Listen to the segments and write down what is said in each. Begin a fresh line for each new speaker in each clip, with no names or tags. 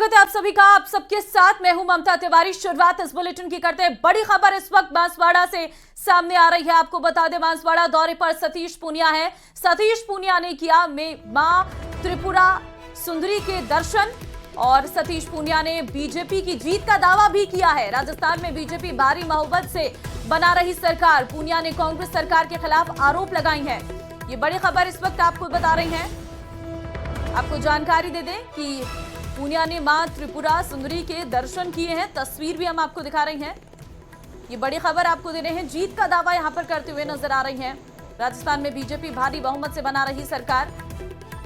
स्वागत है आप सभी का। आप सबके साथ मैं हूं ममता तिवारी। शुरुआत इस बुलेटिन की करते हैं। बड़ी खबर इस वक्त बांसवाड़ा से सामने आ रही है। आपको बता दें, बांसवाड़ा दौरे पर सतीश पूनिया है। सतीश पूनिया ने किया मां त्रिपुरा सुंदरी के दर्शन और सतीश पूनिया ने बीजेपी की जीत का दावा भी किया है। राजस्थान में बीजेपी भारी बहुमत से बना रही सरकार। पूनिया ने कांग्रेस सरकार के खिलाफ आरोप लगाई है। ये बड़ी खबर इस वक्त आपको बता रही है। आपको जानकारी दे दें कि पूनिया ने मां त्रिपुरा सुंदरी के दर्शन किए हैं। तस्वीर भी हम आपको दिखा रहे हैं। ये बड़ी खबर आपको दे रहे हैं। जीत का दावा यहां पर करते हुए नजर आ रही हैं। राजस्थान में बीजेपी भारी बहुमत से बना रही सरकार।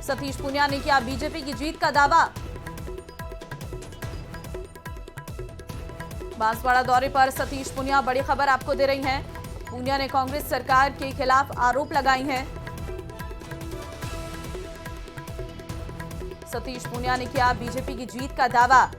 सतीश पूनिया ने किया बीजेपी की जीत का दावा। बांसवाड़ा दौरे पर सतीश पूनिया बड़ी खबर आपको दे रही हैं। पूनिया ने कांग्रेस सरकार के खिलाफ आरोप लगाई हैं। सतीश पूनिया ने किया बीजेपी की जीत का दावा।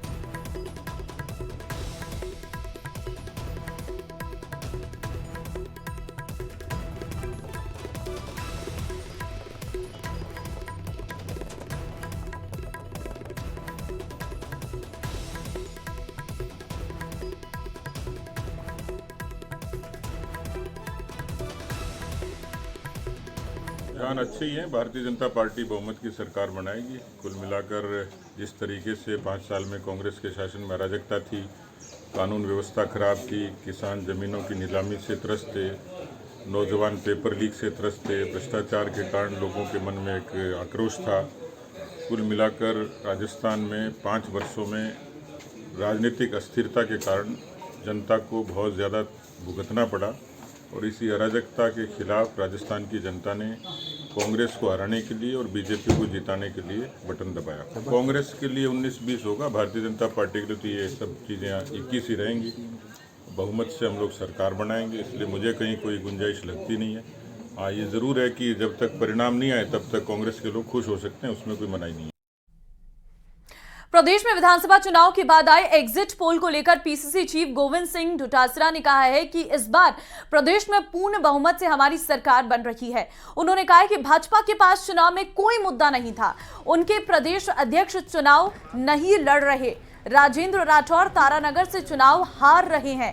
रुझान अच्छे ही हैं। भारतीय जनता पार्टी बहुमत की सरकार बनाएगी। कुल मिलाकर जिस तरीके से 5 साल में कांग्रेस के शासन में अराजकता थी, कानून व्यवस्था खराब थी, किसान जमीनों की नीलामी से त्रस्त थे, नौजवान पेपर लीक से त्रस्त थे, भ्रष्टाचार के कारण लोगों के मन में एक आक्रोश था। कुल मिलाकर राजस्थान में 5 वर्षों में राजनीतिक अस्थिरता के कारण जनता को बहुत ज़्यादा भुगतना पड़ा और इसी अराजकता के खिलाफ राजस्थान की जनता ने कांग्रेस को हराने के लिए और बीजेपी को जिताने के लिए बटन दबाया। कांग्रेस के लिए 19-20 होगा, भारतीय जनता पार्टी के लिए तो ये सब चीज़ें 21 ही रहेंगी। बहुमत से हम लोग सरकार बनाएंगे, इसलिए मुझे कहीं कोई गुंजाइश लगती नहीं है। हाँ, ये ज़रूर है कि जब तक परिणाम नहीं आए तब तक कांग्रेस के लोग खुश हो सकते हैं, उसमें कोई मनाही नहीं है।
प्रदेश में विधानसभा चुनाव के बाद आए एग्जिट पोल को लेकर पीसीसी चीफ गोविंद सिंह डोटासरा ने कहा है कि इस बार प्रदेश में पूर्ण बहुमत से हमारी सरकार बन रही है। उन्होंने कहा है कि भाजपा के पास चुनाव में कोई मुद्दा नहीं था। उनके प्रदेश अध्यक्ष चुनाव नहीं लड़ रहे। राजेंद्र राठौर तारानगर से चुनाव हार रहे हैं।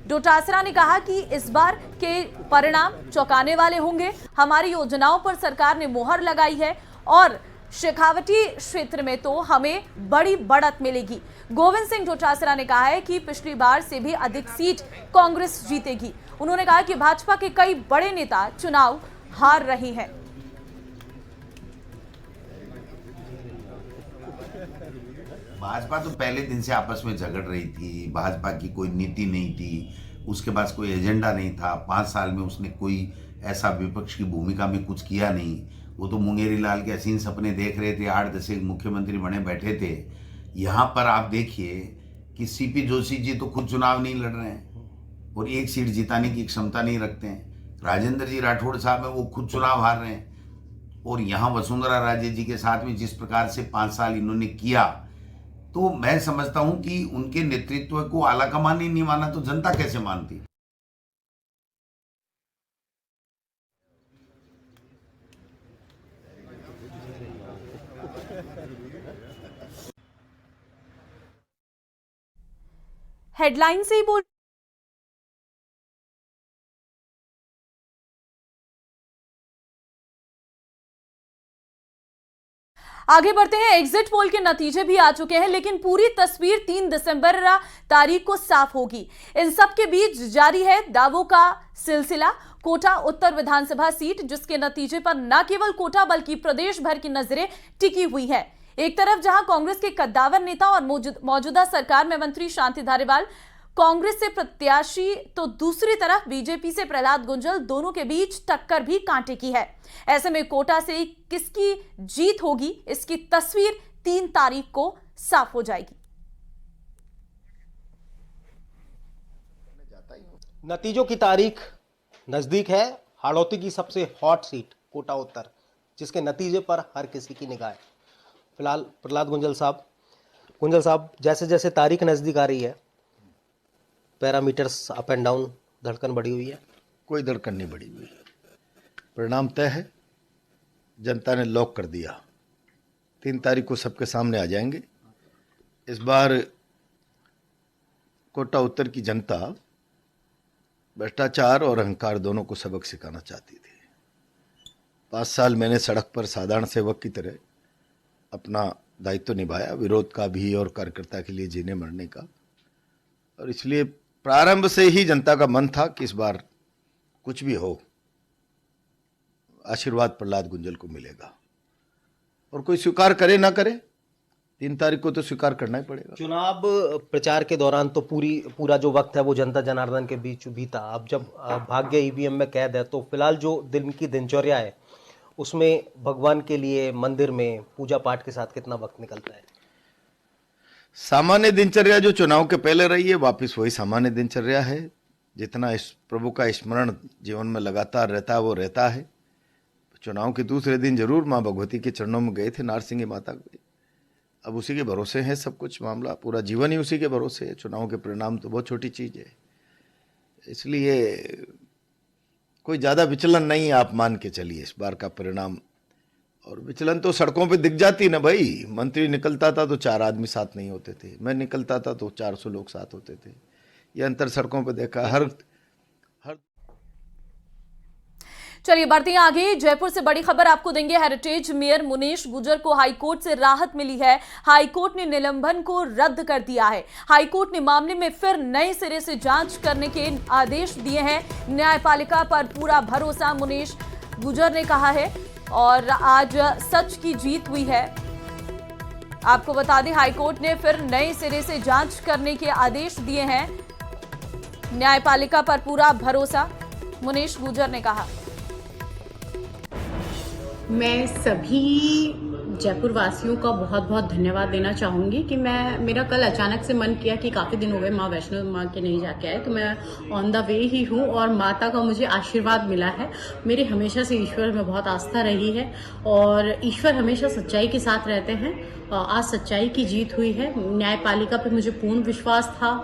डोटासरा ने कहा कि इस बार के परिणाम चौंकाने वाले होंगे। हमारी योजनाओं पर सरकार ने मोहर लगाई है और शेखावटी क्षेत्र में तो हमें बड़ी बढ़त मिलेगी। गोविंद सिंह डोटासरा ने कहा है कि पिछली बार से भी अधिक सीट कांग्रेस जीतेगी। उन्होंने कहा कि भाजपा के कई बड़े नेता चुनाव हार रहे हैं।
भाजपा तो पहले दिन से आपस में झगड़ रही थी। भाजपा की कोई नीति नहीं थी, उसके पास कोई एजेंडा नहीं था। 5 साल में उसने कोई ऐसा विपक्ष की भूमिका में कुछ किया नहीं। वो तो मुंगेरी लाल के हसीन सपने देख रहे थे, 8-10 मुख्यमंत्री बने बैठे थे। यहाँ पर आप देखिए कि सीपी जोशी जी तो खुद चुनाव नहीं लड़ रहे हैं और एक सीट जिताने की क्षमता नहीं रखते हैं। राजेंद्र जी राठौड़ साहब हैं, वो खुद चुनाव हार रहे हैं। और यहाँ वसुंधरा राजे जी के साथ में जिस प्रकार से 5 साल इन्होंने किया, तो मैं समझता हूँ कि उनके नेतृत्व को आलाकमान ही नहीं माना तो जनता कैसे मानती।
हेडलाइन से ही बोल आगे बढ़ते हैं। एग्जिट पोल के नतीजे भी आ चुके हैं, लेकिन पूरी तस्वीर 3 दिसंबर तारीख को साफ होगी। इन सब के बीच जारी है दावों का सिलसिला। कोटा उत्तर विधानसभा सीट, जिसके नतीजे पर न केवल कोटा बल्कि प्रदेश भर की नजरें टिकी हुई है। एक तरफ जहां कांग्रेस के कद्दावर नेता और मौजूदा सरकार में मंत्री शांति धारीवाल कांग्रेस से प्रत्याशी, तो दूसरी तरफ बीजेपी से प्रहलाद गुंजल, दोनों के बीच टक्कर भी कांटे की है। ऐसे में कोटा से किसकी जीत होगी, इसकी तस्वीर 3 तारीख को साफ हो जाएगी।
नतीजों की तारीख नजदीक है। हाड़ौती की सबसे हॉट सीट कोटा उत्तर, जिसके नतीजे पर हर किसी की निगाह है। फिलहाल प्रहलाद गुंजल साहब, जैसे जैसे तारीख नजदीक आ रही है, पैरामीटर्स अप एंड डाउन, धड़कन बढ़ी हुई है?
कोई धड़कन नहीं बढ़ी हुई। परिणाम तय है, जनता ने लॉक कर दिया। 3 तारीख को सबके सामने आ जाएंगे। इस बार कोटा उत्तर की जनता भ्रष्टाचार और अहंकार दोनों को सबक सिखाना चाहती थी। 5 साल मैंने सड़क पर साधारण सेवक की तरह अपना दायित्व निभाया, विरोध का भी और कार्यकर्ता के लिए जीने मरने का, और इसलिए प्रारंभ से ही जनता का मन था कि इस बार कुछ भी हो आशीर्वाद प्रहलाद गुंजल को मिलेगा, और कोई स्वीकार करे ना करे 3 तारीख को तो स्वीकार करना ही पड़ेगा।
चुनाव प्रचार के दौरान तो पूरा जो वक्त है वो जनता जनार्दन के बीच भी था। अब जब भाग्य ईवीएम में कैद है, तो फिलहाल जो दिन की दिनचर्या है उसमें भगवान के लिए मंदिर में पूजा पाठ के साथ कितना वक्त निकलता है?
सामान्य दिनचर्या जो चुनाव के पहले रही है वापस वही सामान्य दिनचर्या है। जितना इस प्रभु का स्मरण जीवन में लगातार रहता है वो रहता है। चुनाव के दूसरे दिन जरूर माँ भगवती के चरणों में गए थे, नारसिंह माता को। अब उसी के भरोसे है सब कुछ, मामला पूरा जीवन ही उसी के भरोसे है। चुनाव के परिणाम तो बहुत छोटी चीज है, इसलिए कोई ज़्यादा विचलन नहीं, आप मान के चलिए इस बार का परिणाम। और विचलन तो सड़कों पे दिख जाती ना भाई। मंत्री निकलता था तो 4 आदमी साथ नहीं होते थे, मैं निकलता था तो 400 लोग साथ होते थे। ये अंतर सड़कों पे देखा हर
चलिए बढ़ते हैं आगे। जयपुर से बड़ी खबर आपको देंगे। हेरिटेज मेयर मुनीश गुजर को हाईकोर्ट से राहत मिली है। हाईकोर्ट ने निलंबन को रद्द कर दिया है। हाईकोर्ट ने मामले में फिर नए सिरे से जांच करने के आदेश दिए हैं। न्यायपालिका पर पूरा भरोसा, मुनीश गुजर ने कहा है, और आज सच की जीत हुई है। आपको बता दें, हाईकोर्ट ने फिर नए सिरे से जांच करने के आदेश दिए हैं। न्यायपालिका पर पूरा भरोसा, मुनीश गुजर ने कहा।
मैं सभी जयपुर वासियों का बहुत बहुत धन्यवाद देना चाहूँगी कि मेरा कल अचानक से मन किया कि काफ़ी दिन हो गए माँ वैष्णो माँ के नहीं जाके आए, तो मैं ऑन द वे ही हूँ और माता का मुझे आशीर्वाद मिला है। मेरी हमेशा से ईश्वर में बहुत आस्था रही है और ईश्वर हमेशा सच्चाई के साथ रहते हैं। आज सच्चाई की जीत हुई है। न्यायपालिका पे मुझे पूर्ण विश्वास था,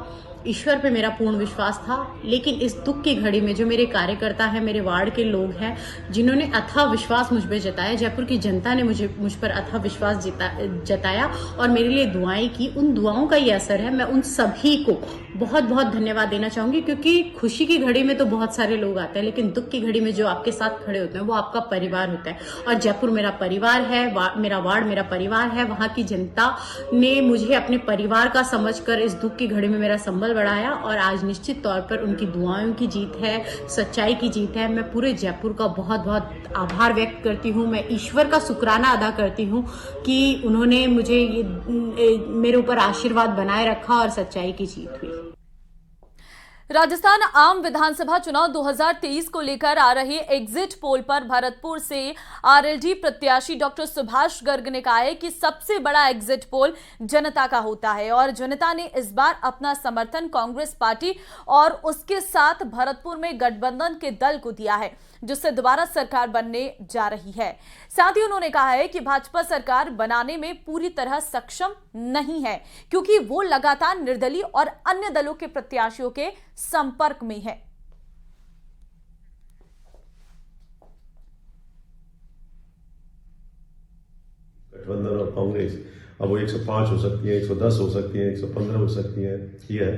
ईश्वर पे मेरा पूर्ण विश्वास था, लेकिन इस दुख की घड़ी में जो मेरे कार्यकर्ता हैं, मेरे वार्ड के लोग हैं, जिन्होंने अथाह विश्वास मुझ पे जताया, जयपुर की जनता ने मुझ पर अथाह विश्वास जताया और मेरे लिए दुआएं की, उन दुआओं का ये असर है। मैं उन सभी को बहुत बहुत धन्यवाद देना चाहूंगी, क्योंकि खुशी की घड़ी में तो बहुत सारे लोग आते हैं, लेकिन दुख की घड़ी में जो आपके साथ खड़े होते हैं वो आपका परिवार होता है। और जयपुर मेरा परिवार है, मेरा वार्ड मेरा परिवार है। वहां की जनता ने मुझे अपने परिवार का समझकर इस दुख की घड़ी में मेरा संबल बढ़ाया और आज निश्चित तौर पर उनकी दुआओं की जीत है, सच्चाई की जीत है। मैं पूरे जयपुर का बहुत बहुत आभार व्यक्त करती हूँ। मैं ईश्वर का शुक्राना अदा करती हूँ कि उन्होंने मुझे मेरे ऊपर आशीर्वाद बनाए रखा और सच्चाई की जीत हुई।
राजस्थान आम विधानसभा चुनाव 2023 को लेकर आ रहे एग्जिट पोल पर भरतपुर से आरएलडी प्रत्याशी डॉक्टर सुभाष गर्ग ने कहा है कि सबसे बड़ा एग्जिट पोल जनता का होता है और जनता ने इस बार अपना समर्थन कांग्रेस पार्टी और उसके साथ भरतपुर में गठबंधन के दल को दिया है, जिससे दोबारा सरकार बनने जा रही है। साथ ही उन्होंने कहा है कि भाजपा सरकार बनाने में पूरी तरह सक्षम नहीं है, क्योंकि वो लगातार निर्दलीय और अन्य दलों के प्रत्याशियों के संपर्क में है।
गठबंधन और कांग्रेस अब वो 105 हो सकती है, 110 हो सकती है, 115 हो सकती है। ये है,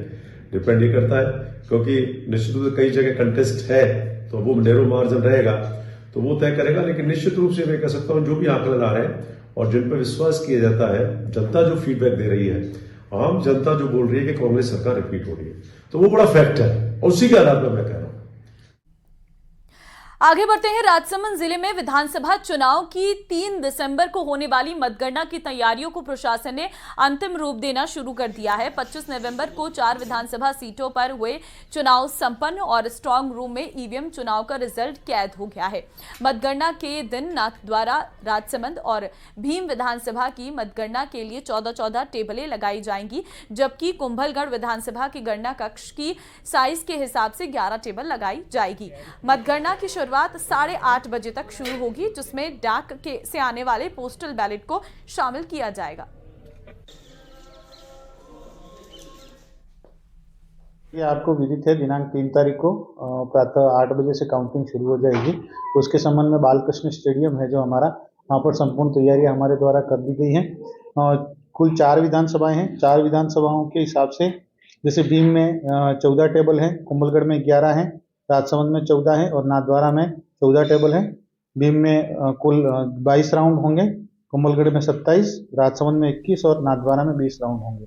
डिपेंड ही करता है, क्योंकि निश्चित रूप से कई जगह कंटेस्ट है तो वो नैरो मार्जिन रहेगा तो वो तय करेगा। लेकिन निश्चित रूप से मैं कह सकता हूं जो भी आंकड़े आ रहे हैं और जिन पर विश्वास किया जाता है, जनता जो फीडबैक दे रही है, आम जनता जो बोल रही है कि कांग्रेस सरकार रिपीट हो रही है, तो वो बड़ा फैक्ट है और उसी के आधार पर मैं कह रहा हूं।
आगे बढ़ते हैं। राजसमंद जिले में विधानसभा चुनाव की 3 दिसंबर को होने वाली मतगणना की तैयारियों को प्रशासन ने अंतिम रूप देना शुरू कर दिया है। 25 नवंबर को 4 विधानसभा सीटों पर हुए चुनाव संपन्न और स्ट्रांग रूम में ईवीएम चुनाव का रिजल्ट कैद हो गया है। मतगणना के दिन नाथद्वारा, राजसमंद और भीम विधानसभा की मतगणना के लिए 14-14 टेबलें लगाई जाएंगी, जबकि कुंभलगढ़ विधानसभा की गणना कक्ष की साइज के हिसाब से 11 टेबल लगाई जाएगी। मतगणना की शुरुआत 8:30 बजे तक शुरू होगी, जिसमें डाक से आने वाले पोस्टल बैलेट को शामिल किया जाएगा।
ये आपको विदित है, दिनांक 3 तारीख को प्रातः 8 बजे से काउंटिंग शुरू हो जाएगी। उसके संबंध में बालकृष्ण स्टेडियम है जो हमारा, वहाँ पर संपूर्ण तैयारियां हमारे द्वारा कर दी गई हैं। कुल 4 विधानसभाएं हैं। 4 विधानसभाओं के हिसाब से जैसे भीम में 14 टेबल हैं, कुंभलगढ़ में 11 हैं, राजसमंद में 14 है और नाथद्वारा में 14 टेबल हैं। भीम में कुल 22 राउंड होंगे, कुंभलगढ़ में 27, राजसमंद में 21 और नाथद्वारा में 20 राउंड होंगे।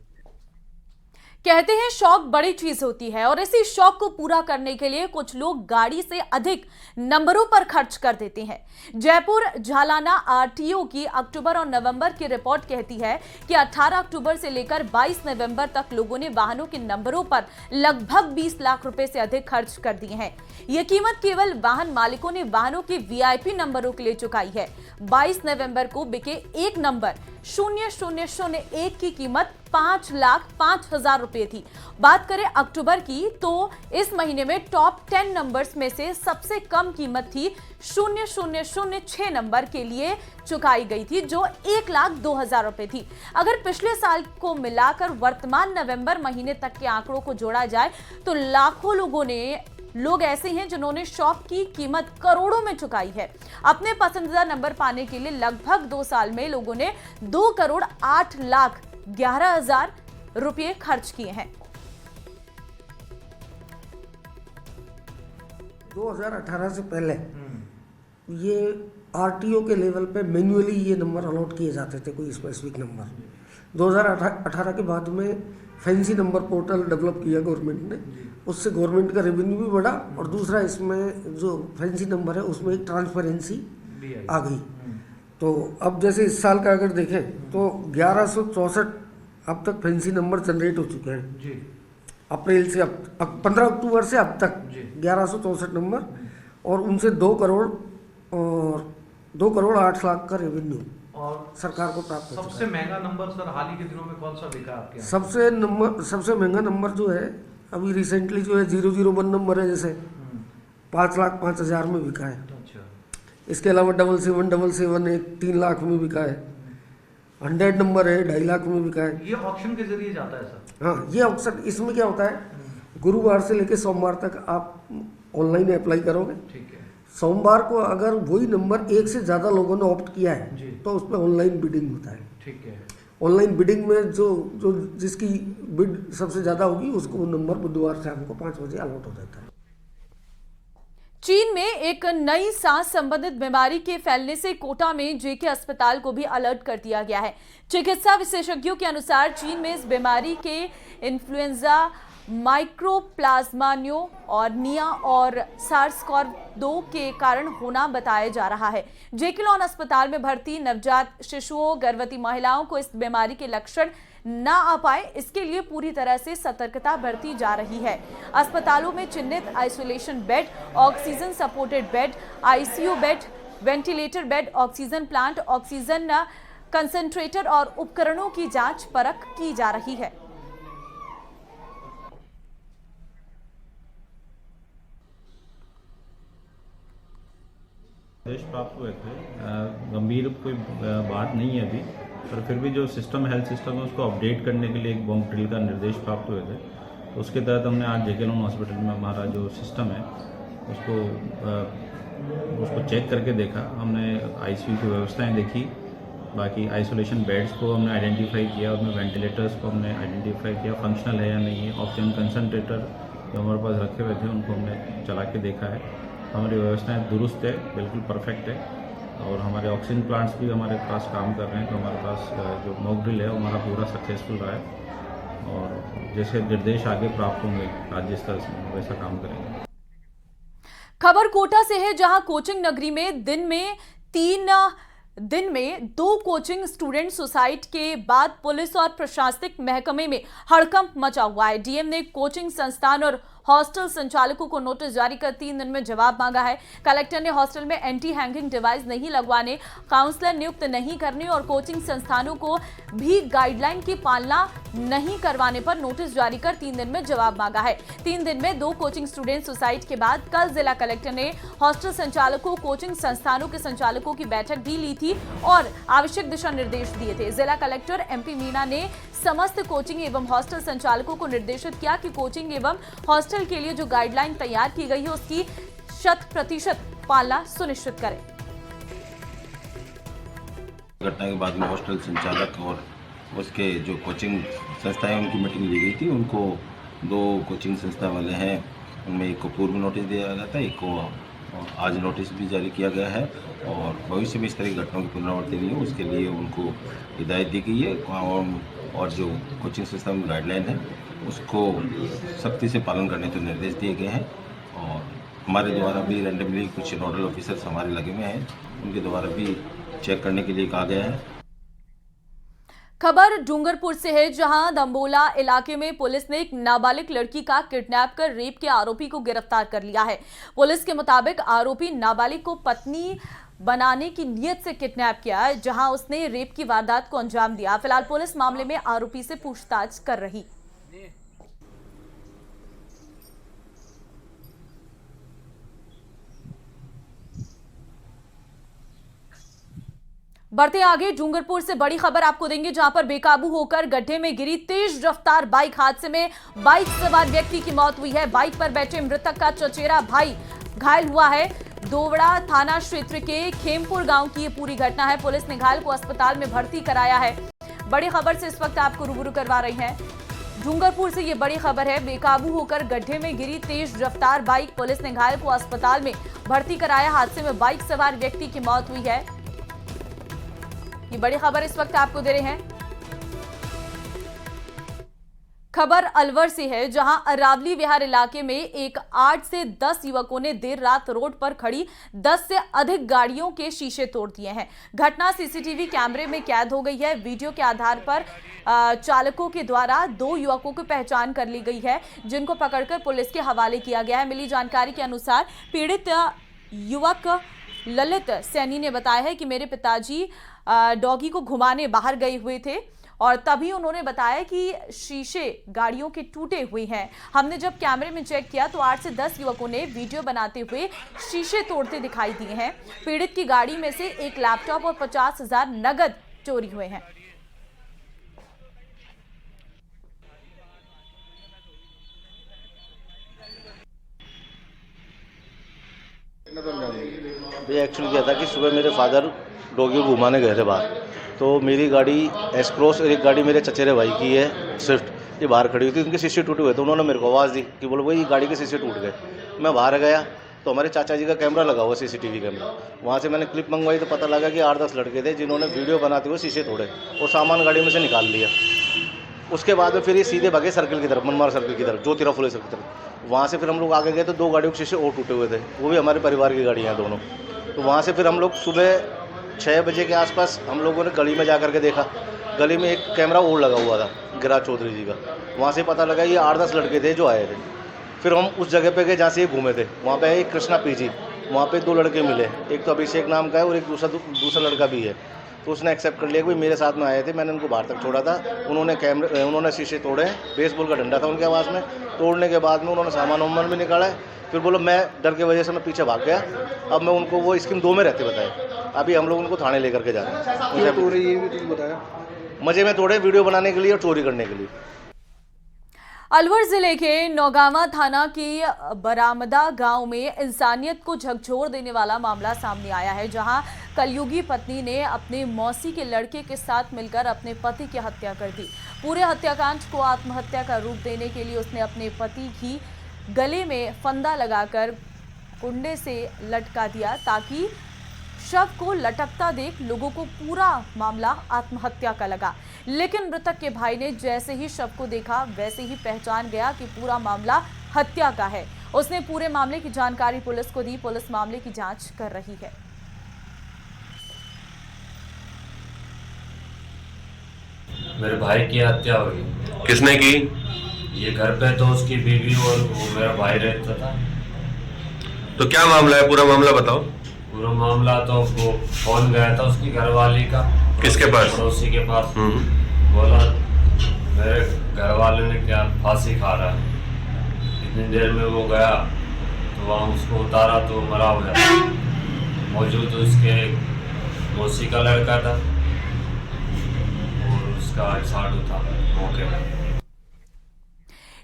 कहते हैं शौक बड़ी चीज होती है और इसी शौक को पूरा करने के लिए कुछ लोग गाड़ी से अधिक नंबरों पर खर्च कर देते हैं। जयपुर झालाना आरटीओ की अक्टूबर और नवंबर की रिपोर्ट कहती है कि 18 अक्टूबर से लेकर 22 नवंबर तक लोगों ने वाहनों के नंबरों पर लगभग 20 लाख रुपए से अधिक खर्च कर दिए हैं। यह कीमत केवल वाहन मालिकों ने वाहनों के वीआईपी नंबरों के लिए चुकाई है। 22 नवंबर को बिके एक नंबर 0001 की कीमत 5,05,000 रुपए थी। बात करें अक्टूबर की तो इस महीने में टॉप 10 नंबर्स में से सबसे कम कीमत थी 0006 नंबर के लिए चुकाई गई थी, जो 1,02,000 रुपए थी। अगर पिछले साल को मिलाकर वर्तमान नवंबर महीने तक के आंकड़ों को जोड़ा जाए तो लाखों लोग ऐसे हैं जिन्होंने शौक की कीमत करोड़ों में चुकाई है। अपने पसंदीदा नंबर पाने के लिए लगभग 2 साल में लोगों ने 2,08,11,000 रुपए खर्च किए हैं।
2018 से पहले ये आरटीओ के लेवल पे मैन्युअली ये नंबर अलॉट किए जाते थे, कोई स्पेसिफिक नंबर। 2018 के बाद में फैंसी नंबर पोर्टल डेवलप किया गवर्नमेंट ने, उससे गवर्नमेंट का रेवेन्यू भी बढ़ा और दूसरा इसमें जो फैंसी नंबर है उसमें एक ट्रांसपेरेंसी आ गई। तो अब जैसे इस साल का अगर देखें तो 1164 अब तक फैंसी नंबर जनरेट हो चुके हैं जी। अप्रैल से अब 15 अक्टूबर से अब तक 1164 नंबर और उनसे 2 करोड़ और 2,08,00,000 का रेवेन्यू और सरकार को प्राप्त हो।
सबसे महंगा नंबर सर हाल ही के दिनों में कौन सा बिका आपके यहाँ?
सबसे महंगा नंबर जो है अभी रिसेंटली जो है 001 नंबर है, जैसे 5,05,000 में बिका है।
अच्छा।
इसके अलावा 7777 है 3 लाख में बिका है। 100 नंबर है 2.5 लाख में बिका है।
ये ऑक्शन के जरिए जाता है सर?
हाँ, ये ऑक्शन, इसमें क्या होता है, गुरुवार से लेकर सोमवार तक आप ऑनलाइन अप्लाई करोगे। ठीक है। सोमवार को अगर वही नंबर एक से ज़्यादा लोगों ने ऑप्ट किया है तो उस पर ऑनलाइन बिडिंग होता है।
ठीक है।
ऑनलाइन बिडिंग में जो जिसकी बिड सबसे ज़्यादा होगी उसको वो नंबर बुधवार शाम को 5 बजे अलॉट हो जाता है।
चीन में एक नई सांस संबंधित बीमारी के फैलने से कोटा में जेके अस्पताल को भी अलर्ट कर दिया गया है। चिकित्सा विशेषज्ञों के अनुसार चीन में इस बीमारी के इन्फ्लुएंजा, माइक्रोप्लाज्मानियो और निया और सार्स-CoV-2 के कारण होना बताया जा रहा है। जेकेलॉन अस्पताल में भर्ती नवजात शिशुओं, गर्भवती महिलाओं को इस बीमारी के लक्षण ना आ पाए, इसके लिए पूरी तरह से सतर्कता बरती जा रही है। अस्पतालों में चिन्हित isolation bed, oxygen supported bed, ICU bed, ventilator bed, oxygen plant, oxygen concentrator और उपकरणों की जांच परख की जा रही है।
निर्देश प्राप्त हुए थे, गंभीर कोई बात नहीं है अभी, पर फिर भी जो हेल्थ सिस्टम है उसको अपडेट करने के लिए एक बॉम्ब ड्रिल का निर्देश प्राप्त हुए थे। तो उसके तहत हमने आज जेकेलॉन हॉस्पिटल में हमारा जो सिस्टम है उसको चेक करके देखा। हमने आईसीयू की व्यवस्थाएं देखी, बाकी आइसोलेशन बेड्स को हमने आइडेंटिफाई किया, उसमें वेंटिलेटर्स को हमने आइडेंटिफाई किया फंक्शनल है या नहीं है। ऑक्सीजन कंसनट्रेटर जो हमारे पास रखे हुए थे उनको हमने चला के देखा है। हमारी व्यवस्थाएं दुरुस्त है, बिल्कुल परफेक्ट है और हमारे ऑक्सीजन प्लांट्स भी हमारे पास काम कर रहे हैं। तो हमारे पास जो मॉक ड्रिल है वो हमारा पूरा सक्सेसफुल रहा है और जैसे निर्देश आगे प्राप्त होंगे राज्य स्तर से वैसा काम करेंगे।
खबर कोटा से है, जहां कोचिंग नगरी में दिन में 2 कोचिंग स्टूडेंट सुसाइड के बाद पुलिस और प्रशासनिक महकमे में हड़कंप मचा हुआ है। डीएम ने कोचिंग संस्थान और हॉस्टल संचालकों को नोटिस जारी कर 3 दिन में जवाब मांगा है। कलेक्टर ने हॉस्टल में एंटी हैंगिंग डिवाइस नहीं लगवाने, काउंसलर नियुक्त नहीं करने और कोचिंग संस्थानों को भी गाइडलाइन की पालना नहीं करवाने पर नोटिस जारी कर 3 दिन में जवाब मांगा है। 3 दिन में 2 कोचिंग स्टूडेंट सुसाइड के बाद कल जिला कलेक्टर ने हॉस्टल संचालकों, कोचिंग संस्थानों के संचालकों की बैठक भी ली थी और आवश्यक दिशा निर्देश दिए थे। जिला कलेक्टर MP मीणा ने समस्त कोचिंग एवं हॉस्टल संचालकों को निर्देशित किया कि कोचिंग एवं हॉस्टल के लिए जो गाइडलाइन तैयार की गई है उसकी 100% पालना सुनिश्चित करें।
घटना के बाद में हॉस्टल संचालक और उसके जो कोचिंग संस्था है उनकी मीटिंग ली गई थी। उनको 2 कोचिंग संस्था वाले हैं, उनमें एक को पूर्व नोटिस दिया गया था, एक को आज नोटिस भी जारी किया गया है और भविष्य में इस तरह की घटनाओं की पुनरावृत्ति नहीं हो उसके लिए उनको हिदायत दी गई है। और जो कोचिंग संस्था में गाइडलाइन है उसको सख्ती से पालन करने के निर्देश दिए गए हैं और हमारे द्वारा भी रैंडमली कुछ नोडल ऑफिसर्स हमारे लगे हुए हैं, उनके द्वारा भी चेक करने के लिए कहा गया है।
खबर डूंगरपुर से है, जहां दंबोला इलाके में पुलिस ने एक नाबालिग लड़की का किडनैप कर रेप के आरोपी को गिरफ्तार कर लिया है। पुलिस के मुताबिक आरोपी नाबालिग को पत्नी बनाने की नीयत से किडनैप किया, जहां उसने रेप की वारदात को अंजाम दिया। फिलहाल पुलिस मामले में आरोपी से पूछताछ कर रही। बढ़ते आगे, डूंगरपुर से बड़ी खबर आपको देंगे, जहां पर बेकाबू होकर गड्ढे में गिरी तेज रफ्तार बाइक। हादसे में बाइक सवार व्यक्ति की मौत हुई है। बाइक पर बैठे मृतक का चचेरा भाई घायल हुआ है। दोवड़ा थाना क्षेत्र के खेमपुर गांव की ये पूरी घटना है। पुलिस ने घायल को अस्पताल में भर्ती कराया है। बड़ी खबर से इस वक्त आपको रूबरू करवा रही हैं। डूंगरपुर से ये बड़ी खबर है, बेकाबू होकर गड्ढे में गिरी तेज रफ्तार बाइक। पुलिस ने घायल को अस्पताल में भर्ती कराया। हादसे में बाइक सवार व्यक्ति की मौत हुई है। ये बड़ी खबर इस वक्त आपको दे रहे हैं। खबर अलवर से है, जहां अरावली विहार इलाके में एक 8 से 10 युवकों ने देर रात रोड पर खड़ी 10 से अधिक गाड़ियों के शीशे तोड़ दिए हैं। घटना सीसीटीवी कैमरे में कैद हो गई है। वीडियो के आधार पर चालकों के द्वारा 2 युवकों की पहचान कर ली गई है, जिनको पकड़कर पुलिस के हवाले किया गया है। मिली जानकारी के अनुसार पीड़ित युवक ललित सैनी ने बताया है कि मेरे पिताजी डॉगी को घुमाने बाहर गए हुए थे और तभी उन्होंने बताया कि शीशे गाड़ियों के टूटे हुए हैं। हमने जब कैमरे में चेक किया तो 8 से 10 युवकों ने वीडियो बनाते हुए शीशे तोड़ते दिखाई दिए हैं। पीड़ित की गाड़ी में से एक लैपटॉप और 50,000 नगद चोरी हुए हैं।
एक्चुअली क्या था कि सुबह मेरे फादर डॉगी को घुमाने गए थे बाहर, तो मेरी गाड़ी एस क्रॉस और एक गाड़ी मेरे चचेरे भाई की है स्विफ्ट, ये बाहर खड़ी हुई थी। उनके शीशे टूटे हुए थे। उन्होंने मेरे को आवाज़ दी कि बोलो भाई गाड़ी के शीशे टूट गए। मैं बाहर गया तो हमारे चाचा जी का कैमरा लगा हुआ सीसीटीवी कैमरा, वहाँ से मैंने क्लिप मंगवाई तो पता लगा कि 8-10 लड़के थे जिन्होंने वीडियो बनाते हुए शीशे तोड़े और सामान गाड़ी में से निकाल लिया। उसके बाद में फिर ये सीधे भागे सर्किल की तरफ, मनमार सर्किल की तरफ, ज्योतिराव फुले सर्किल की तरफ। वहाँ से फिर हम लोग आगे गए तो 2 गाड़ियों के शीशे और टूटे हुए थे, वो भी हमारे परिवार की गाड़ियाँ हैं दोनों। तो वहाँ से फिर हम लोग सुबह 6 बजे के आसपास हम लोगों ने गली में जा कर के देखा, गली में एक कैमरा और लगा हुआ था गिराज चौधरी जी का। वहाँ से पता लगा ये 8-10 लड़के थे जो आए थे। फिर हम उस जगह पे गए जहाँ से ये घूमे थे, वहाँ पे एक कृष्णा पीजी, वहाँ पे 2 लड़के मिले, एक तो अभिषेक नाम का है और एक दूसरा लड़का भी है। तो उसने एक्सेप्ट कर लिया कि मेरे साथ में आए थे, मैंने उनको बाहर तक छोड़ा था। उन्होंने शीशे तोड़े, बेसबॉल का डंडा था उनके आवाज़ में। तोड़ने के बाद में उन्होंने सामान वामान भी निकाला है। फिर बोलो मैं डर की वजह से मैं पीछे भाग गया। अब मैं उनको वो स्कीम 2 में रहते बताए, अभी हम लोग उनको थाने लेकर के जा रहे हैं। ये भी बताया मजे में तोड़े, वीडियो बनाने के लिए और चोरी करने के लिए।
अलवर जिले के नौगावा थाना के बरामदा गांव में इंसानियत को झकझोर देने वाला मामला सामने आया है, जहां कलयुगी पत्नी ने अपने मौसी के लड़के के साथ मिलकर अपने पति की हत्या कर दी। पूरे हत्याकांड को आत्महत्या का रूप देने के लिए उसने अपने पति की गले में फंदा लगाकर कुंडे से लटका दिया, ताकि शव को लटकता देख लोगों को पूरा मामला आत्महत्या का लगा। लेकिन मृतक के भाई ने जैसे ही शव को देखा वैसे ही पहचान गया कि पूरा मामला हत्या का है। उसने पूरे मामले की जानकारी पुलिस को दी। पुलिस मामले की जांच कर रही है।
मेरे भाई की हत्या हुई।
किसने की?
ये घर पे तो उसकी बीवी और वो मेरा भाई रहता था।
तो क्या मामला है, पूरा मामला बताओ।
पूरा मामला तो वो फोन गया था उसकी घरवाली का।
किसके पास?
पड़ोसी के पास। बोला मेरे घरवाले ने क्या फांसी खा रहा है। इतनी देर में वो गया तो वहाँ उसको उतारा तो मरा हुआ मौजूद उसके मौसी का लड़का था और उसका साधु था मौके पर।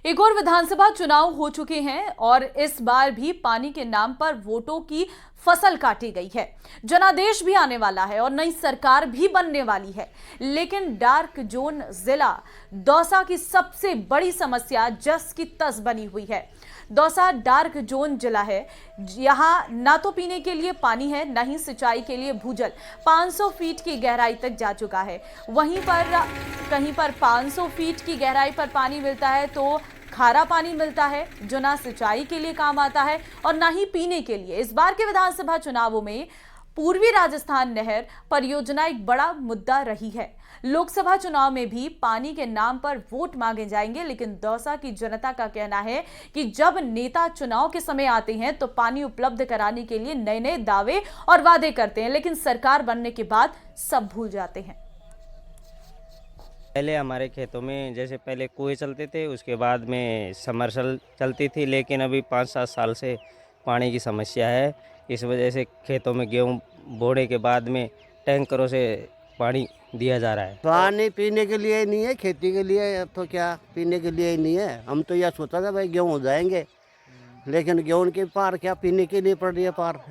एक और विधानसभा चुनाव हो चुके हैं और इस बार भी पानी के नाम पर वोटों की फसल काटी गई है। जनादेश भी आने वाला है और नई सरकार भी बनने वाली है, लेकिन डार्क जोन जिला दौसा की सबसे बड़ी समस्या जस की तस बनी हुई है। दौसा डार्क जोन जिला है। यहाँ ना तो पीने के लिए पानी है, न ही सिंचाई के लिए भूजल 500 फीट की गहराई तक जा चुका है। वहीं पर कहीं पर 500 फीट की गहराई पर पानी मिलता है तो खारा पानी मिलता है, जो ना सिंचाई के लिए काम आता है और ना ही पीने के लिए। इस बार के विधानसभा चुनावों में पूर्वी राजस्थान नहर परियोजना एक बड़ा मुद्दा रही है। लोकसभा चुनाव में भी पानी के नाम पर वोट मांगे जाएंगे, लेकिन दौसा की जनता का कहना है कि जब नेता चुनाव के समय आते हैं तो पानी उपलब्ध कराने के लिए नए नए दावे और वादे करते हैं, लेकिन सरकार बनने के बाद सब भूल जाते हैं।
पहले हमारे खेतों में जैसे पहले कुएं चलते थे, उसके बाद में समरसल चलती थी, लेकिन अभी 5-7 साल से पानी की समस्या है। इस वजह से खेतों में गेहूं बोने के बाद में टैंकरों से पानी दिया जा रहा है।
पानी पीने के लिए नहीं है, खेती के लिए तो क्या पीने के लिए ही नहीं है। हम तो यह सोचा था भाई गेहूँ हो जाएंगे, लेकिन गेहूँ के पार क्या पीने के लिए पड़ रही है पार।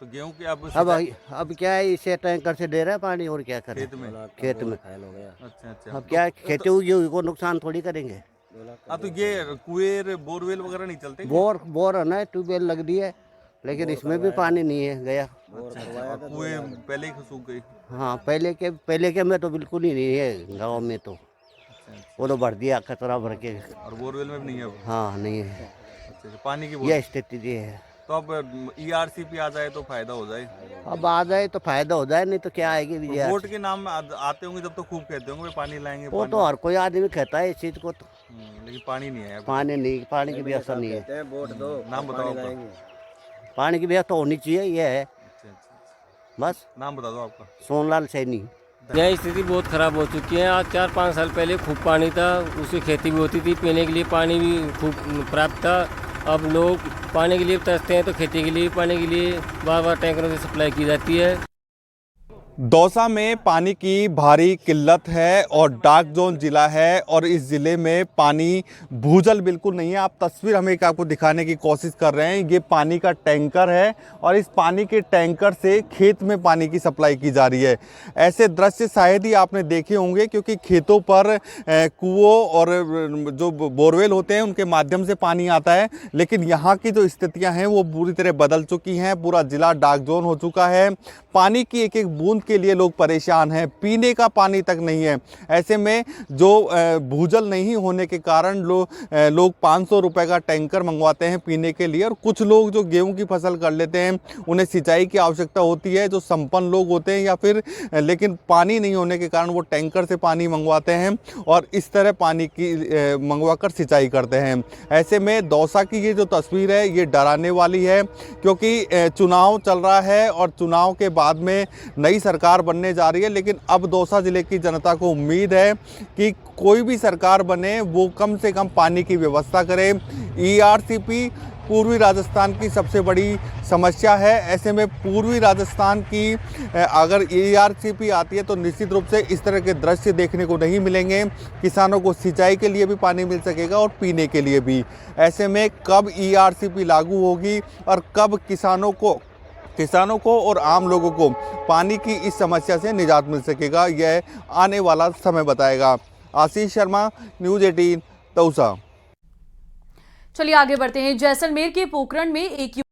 तो गेहूँ के
अब क्या है, इसे टैंकर से दे रहा है पानी और क्या करें खेत में।
अच्छा।
अब क्या खेती हुई को नुकसान थोड़ी करेंगे।
तो ये कुएं बोरवेल वगैरह नहीं चलते?
बोर है ना, ट्यूबवेल लग दी है, लेकिन इसमें भी पानी नहीं है गया।
कुएं पहले ही सूख गई?
हाँ, पहले के में तो बिल्कुल ही नहीं है गाँव में तो। वो तो भर दिया कचरा भर के।
और बोरवेल में भी नहीं है?
हाँ, नहीं है।
अच्छा, पानी की
यह स्थिति है।
तो अब ERCP आ जाए तो फायदा हो जाए?
अब आ जाए तो फायदा हो जाए, नहीं तो क्या आएगी।
तो वोट के नाम आते होंगे जब तो खूब कहते होंगे पानी लाएंगे।
वो तो हर कोई आदमी कहता है इस चीज को तो,
लेकिन पानी नहीं है।
पानी की व्यवस्था नहीं है।
वोट दो, नाम बताओ।
पानी की व्यवस्था होनी चाहिए, यह है बस।
नाम बता दो आपका।
सोनलाल सैनी।
यह स्थिति बहुत खराब हो चुकी है। आज 4-5 साल पहले खूब पानी था, उससे खेती भी होती थी, पीने के लिए पानी भी खूब प्राप्त था। अब लोग पानी के लिए तरसते हैं तो खेती के लिए पानी के लिए बार टैंकरों से सप्लाई की जाती है।
दौसा में पानी की भारी किल्लत है और डार्क जोन जिला है और इस ज़िले में पानी भूजल बिल्कुल नहीं है। आप तस्वीर हमें आपको दिखाने की कोशिश कर रहे हैं। ये पानी का टैंकर है और इस पानी के टैंकर से खेत में पानी की सप्लाई की जा रही है। ऐसे दृश्य शायद ही आपने देखे होंगे, क्योंकि खेतों पर कुओं और जो बोरवेल होते हैं उनके माध्यम से पानी आता है, लेकिन यहाँ की जो स्थितियाँ हैं वो पूरी तरह बदल चुकी हैं। पूरा ज़िला डार्क जोन हो चुका है। पानी की एक एक बूंद के लिए लोग परेशान हैं, पीने का पानी तक नहीं है। ऐसे में जो भूजल नहीं होने के कारण लोग 500 रुपए का टैंकर मंगवाते हैं पीने के लिए, और कुछ लोग जो गेहूं की फसल कर लेते हैं उन्हें सिंचाई की आवश्यकता होती है, जो संपन्न लोग होते हैं या फिर लेकिन पानी नहीं होने के कारण वो टैंकर से पानी मंगवाते हैं और इस तरह पानी की मंगवाकर सिंचाई करते हैं। ऐसे में दौसा की ये जो तस्वीर है ये डराने वाली है, क्योंकि चुनाव चल रहा है और चुनाव के बाद में नई सरकार बनने जा रही है। लेकिन अब दौसा जिले की जनता को उम्मीद है कि कोई भी सरकार बने वो कम से कम पानी की व्यवस्था करे। ERCP पूर्वी राजस्थान की सबसे बड़ी समस्या है। ऐसे में पूर्वी राजस्थान की अगर ERCP आती है तो निश्चित रूप से इस तरह के दृश्य देखने को नहीं मिलेंगे। किसानों को सिंचाई के लिए भी पानी मिल सकेगा और पीने के लिए भी। ऐसे में कब ERCP लागू होगी और कब किसानों को और आम लोगों को पानी की इस समस्या से निजात मिल सकेगा, यह आने वाला समय बताएगा। आशीष शर्मा, न्यूज़ 18 दौसा।
चलिए आगे बढ़ते हैं। जैसलमेर के पोखरण में एक